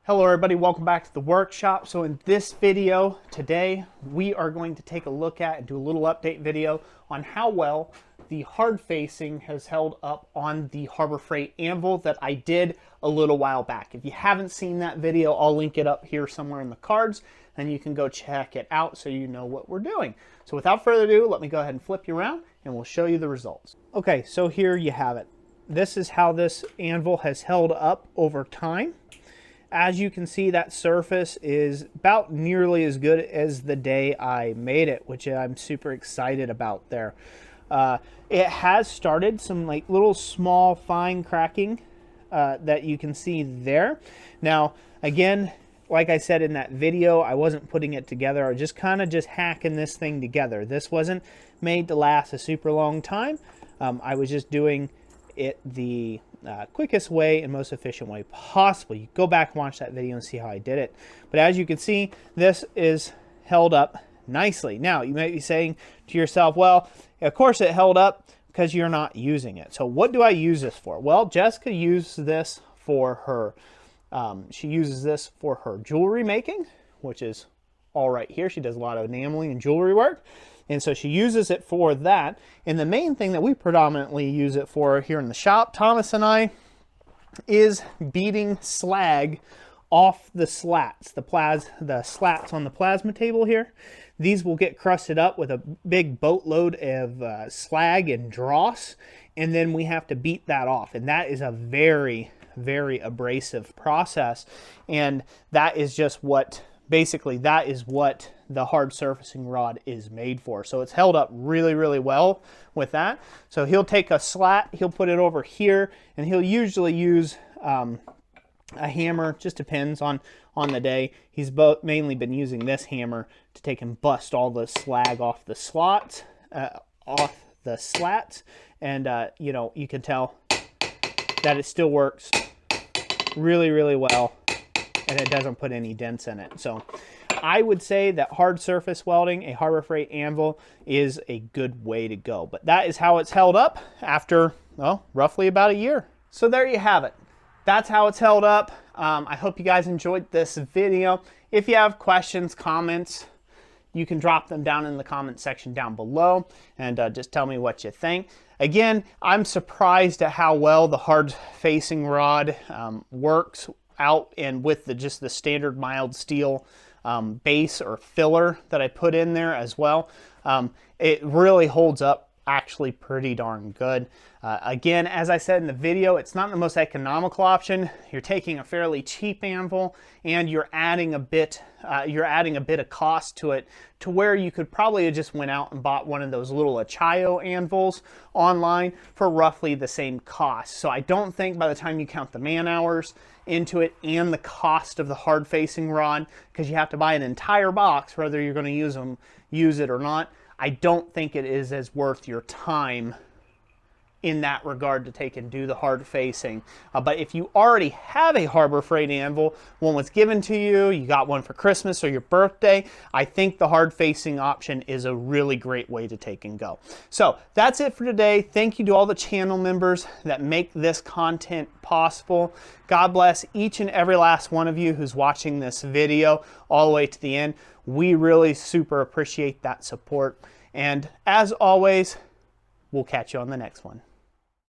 Hello everybody, welcome back to the workshop. So in this video today, we are going to take a look at and do a little update video on how well the hard facing has held up on the Harbor Freight Anvil that I did a little while back. If you haven't seen that video, I'll link it up here somewhere in the cards and you can go check it out so you know what we're doing. So without further ado, let me go ahead and flip you around and we'll show you the results. Okay, so here you have it. This is how this anvil has held up over time. As you can see, that surface is about nearly as good as the day I made it, which I'm super excited about there. It has started some like little small fine cracking that you can see there. Now, again, like I said in that video, I wasn't putting it together. I was just kind of hacking this thing together. This wasn't made to last a super long time. I was just doing it the quickest way and most efficient way possible. You go back and watch that video and see how I did it. But as you can see, this is held up nicely. Now, you might be saying to yourself, well, of course it held up because you're not using it. So what do I use this for? Well, Jessica used this for her, she uses this for her jewelry making, which is all right here. She does a lot of enameling and jewelry work. And so she uses it for that. And the main thing that we predominantly use it for here in the shop, Thomas and I, is beating slag off the slats, the slats on the plasma table here. These will get crusted up with a big boatload of slag and dross, and then we have to beat that off. And that is a very, very abrasive process. And that is just what, basically, that is what the hard surfacing rod is made for. So it's held up really, really well with that. So he'll take a slat, he'll put it over here, and he'll usually use a hammer. Just depends on the day. He's mainly been using this hammer to take and bust all the slag off the slots, off the slats, and you know, you can tell that it still works really, really well, and it doesn't put any dents in it. So I would say that hard surface welding, a Harbor Freight Anvil, is a good way to go. But that is how it's held up after, well, roughly about a year. So there you have it. That's how it's held up. I hope you guys enjoyed this video. If you have questions, comments, you can drop them down in the comment section down below and just tell me what you think. Again, I'm surprised at how well the hard facing rod works out and with just the standard mild steel base or filler that I put in there as well. It really holds up actually pretty darn good. Again, as I said in the video, it's not the most economical option. You're taking a fairly cheap anvil and you're adding a bit of cost to it, to where you could probably have just went out and bought one of those little Achaio anvils online for roughly the same cost. So I don't think by the time you count the man hours into it and the cost of the hard facing rod, because you have to buy an entire box whether you're going to use it or not, I don't think it is as worth your time in that regard to take and do the hard facing. But if you already have a Harbor Freight Anvil, one was given to you, you got one for Christmas or your birthday, I think the hard facing option is a really great way to take and go. So that's it for today. Thank you to all the channel members that make this content possible. God bless each and every last one of you who's watching this video all the way to the end. We really super appreciate that support. And as always, we'll catch you on the next one.